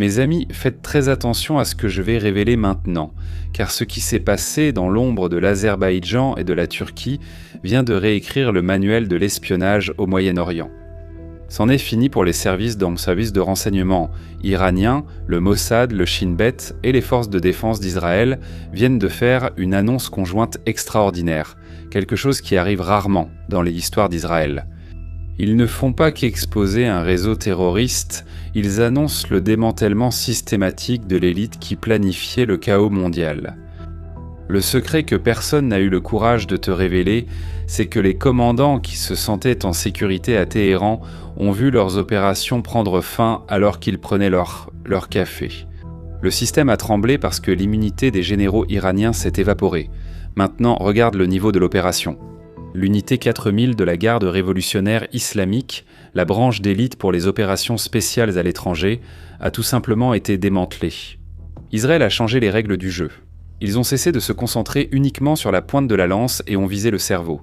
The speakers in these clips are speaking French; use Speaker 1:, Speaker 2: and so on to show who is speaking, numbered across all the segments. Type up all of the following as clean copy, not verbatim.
Speaker 1: Mes amis, faites très attention à ce que je vais révéler maintenant, car ce qui s'est passé dans l'ombre de l'Azerbaïdjan et de la Turquie vient de réécrire le manuel de l'espionnage au Moyen-Orient. C'en est fini pour les services de renseignement iraniens, le Mossad, le Shin Bet et les forces de défense d'Israël viennent de faire une annonce conjointe extraordinaire, quelque chose qui arrive rarement dans les histoires d'Israël. Ils ne font pas qu'exposer un réseau terroriste, ils annoncent le démantèlement systématique de l'élite qui planifiait le chaos mondial. Le secret que personne n'a eu le courage de te révéler, c'est que les commandants qui se sentaient en sécurité à Téhéran ont vu leurs opérations prendre fin alors qu'ils prenaient leur café. Le système a tremblé parce que l'immunité des généraux iraniens s'est évaporée. Maintenant, regarde le niveau de l'opération. L'unité 4000 de la garde révolutionnaire islamique, la branche d'élite pour les opérations spéciales à l'étranger, a tout simplement été démantelée. Israël a changé les règles du jeu. Ils ont cessé de se concentrer uniquement sur la pointe de la lance et ont visé le cerveau.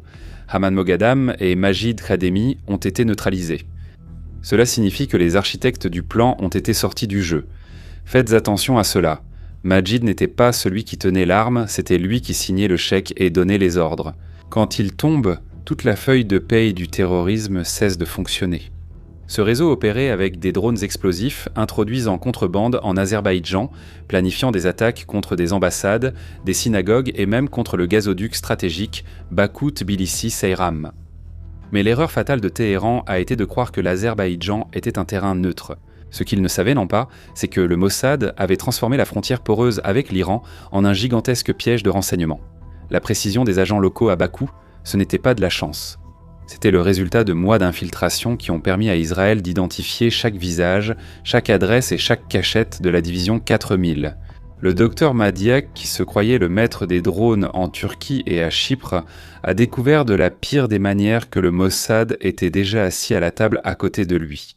Speaker 1: Haman Moghadam et Majid Khademi ont été neutralisés. Cela signifie que les architectes du plan ont été sortis du jeu. Faites attention à cela. Majid n'était pas celui qui tenait l'arme, c'était lui qui signait le chèque et donnait les ordres. Quand il tombe, toute la feuille de paye du terrorisme cesse de fonctionner. Ce réseau opérait avec des drones explosifs introduits en contrebande en Azerbaïdjan, planifiant des attaques contre des ambassades, des synagogues et même contre le gazoduc stratégique Bakou-Tbilissi-Ceyran. Mais l'erreur fatale de Téhéran a été de croire que l'Azerbaïdjan était un terrain neutre. Ce qu'ils ne savaient non pas, c'est que le Mossad avait transformé la frontière poreuse avec l'Iran en un gigantesque piège de renseignement. La précision des agents locaux à Bakou, ce n'était pas de la chance. C'était le résultat de mois d'infiltration qui ont permis à Israël d'identifier chaque visage, chaque adresse et chaque cachette de la division 4000. Le docteur Madiak, qui se croyait le maître des drones en Turquie et à Chypre, a découvert de la pire des manières que le Mossad était déjà assis à la table à côté de lui.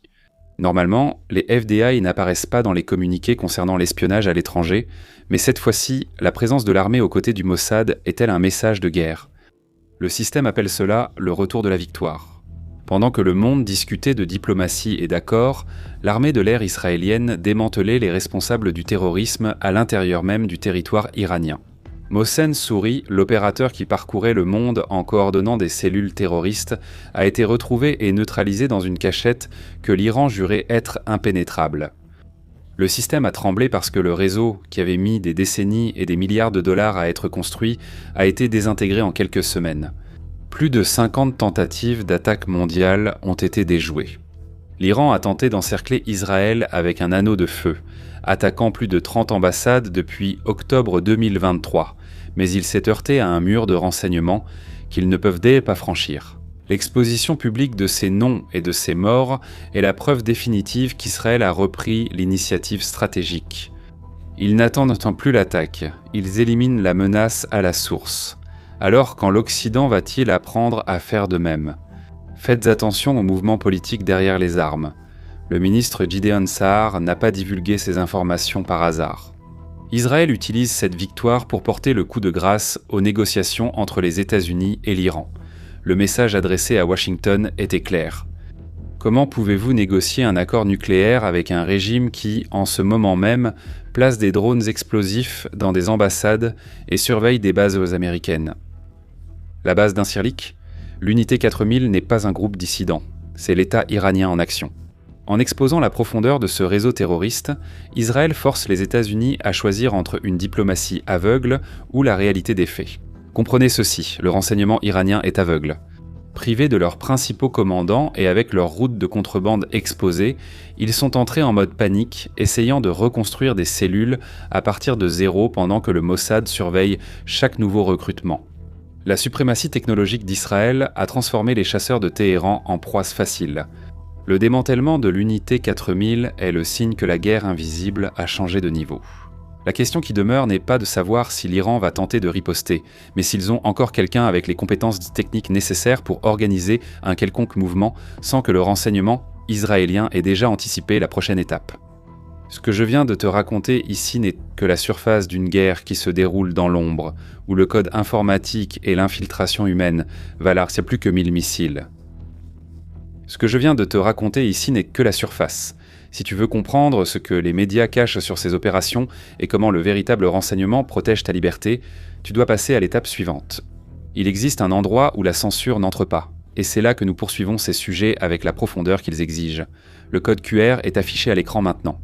Speaker 1: Normalement, les FDI n'apparaissent pas dans les communiqués concernant l'espionnage à l'étranger, mais cette fois-ci, la présence de l'armée aux côtés du Mossad est-elle un message de guerre ? Le système appelle cela le retour de la victoire. Pendant que le monde discutait de diplomatie et d'accords, l'armée de l'air israélienne démantelait les responsables du terrorisme à l'intérieur même du territoire iranien. Mohsen Souri, l'opérateur qui parcourait le monde en coordonnant des cellules terroristes, a été retrouvé et neutralisé dans une cachette que l'Iran jurait être impénétrable. Le système a tremblé parce que le réseau, qui avait mis des décennies et des milliards de dollars à être construit, a été désintégré en quelques semaines. Plus de 50 tentatives d'attaque mondiale ont été déjouées. L'Iran a tenté d'encercler Israël avec un anneau de feu, attaquant plus de 30 ambassades depuis octobre 2023, mais il s'est heurté à un mur de renseignement qu'ils ne peuvent pas franchir. L'exposition publique de ces noms et de ces morts est la preuve définitive qu'Israël a repris l'initiative stratégique. Ils n'attendent plus l'attaque, ils éliminent la menace à la source. Alors quand l'Occident va-t-il apprendre à faire de même ? Faites attention aux mouvements politiques derrière les armes. Le ministre Gideon Sa'ar n'a pas divulgué ces informations par hasard. Israël utilise cette victoire pour porter le coup de grâce aux négociations entre les États-Unis et l'Iran. Le message adressé à Washington était clair. Comment pouvez-vous négocier un accord nucléaire avec un régime qui, en ce moment même, place des drones explosifs dans des ambassades et surveille des bases américaines ? La base d'Incirlik ? L'unité 4000 n'est pas un groupe dissident, c'est l'État iranien en action. En exposant la profondeur de ce réseau terroriste, Israël force les États-Unis à choisir entre une diplomatie aveugle ou la réalité des faits. Comprenez ceci, le renseignement iranien est aveugle. Privés de leurs principaux commandants et avec leurs routes de contrebande exposées, ils sont entrés en mode panique, essayant de reconstruire des cellules à partir de zéro pendant que le Mossad surveille chaque nouveau recrutement. La suprématie technologique d'Israël a transformé les chasseurs de Téhéran en proies faciles. Le démantèlement de l'unité 4000 est le signe que la guerre invisible a changé de niveau. La question qui demeure n'est pas de savoir si l'Iran va tenter de riposter, mais s'ils ont encore quelqu'un avec les compétences techniques nécessaires pour organiser un quelconque mouvement sans que le renseignement israélien ait déjà anticipé la prochaine étape. Ce que je viens de te raconter ici n'est que la surface d'une guerre qui se déroule dans l'ombre, où le code informatique et l'infiltration humaine valent plus que 1000 missiles. Ce que je viens de te raconter ici n'est que la surface. Si tu veux comprendre ce que les médias cachent sur ces opérations et comment le véritable renseignement protège ta liberté, tu dois passer à l'étape suivante. Il existe un endroit où la censure n'entre pas, et c'est là que nous poursuivons ces sujets avec la profondeur qu'ils exigent. Le code QR est affiché à l'écran maintenant.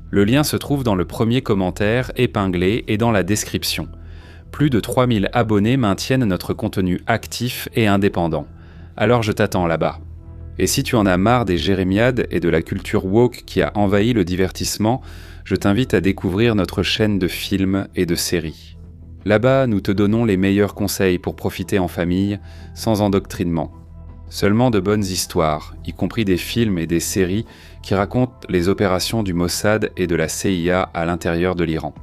Speaker 1: Le lien se trouve dans le premier commentaire épinglé et dans la description. Plus de 3000 abonnés maintiennent notre contenu actif et indépendant. Alors je t'attends là-bas. Et si tu en as marre des jérémiades et de la culture woke qui a envahi le divertissement, je t'invite à découvrir notre chaîne de films et de séries. Là-bas, nous te donnons les meilleurs conseils pour profiter en famille, sans endoctrinement. Seulement de bonnes histoires, y compris des films et des séries qui racontent les opérations du Mossad et de la CIA à l'intérieur de l'Iran.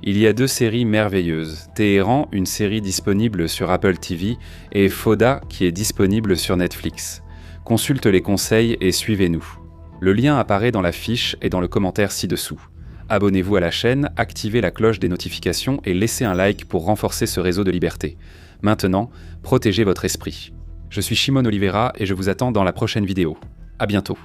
Speaker 1: Il y a 2 séries merveilleuses, Téhéran, une série disponible sur Apple TV, et Fauda, qui est disponible sur Netflix. Consulte les conseils et suivez-nous. Le lien apparaît dans la fiche et dans le commentaire ci-dessous. Abonnez-vous à la chaîne, activez la cloche des notifications et laissez un like pour renforcer ce réseau de liberté. Maintenant, protégez votre esprit. Je suis Shimon Oliveira et je vous attends dans la prochaine vidéo. À bientôt.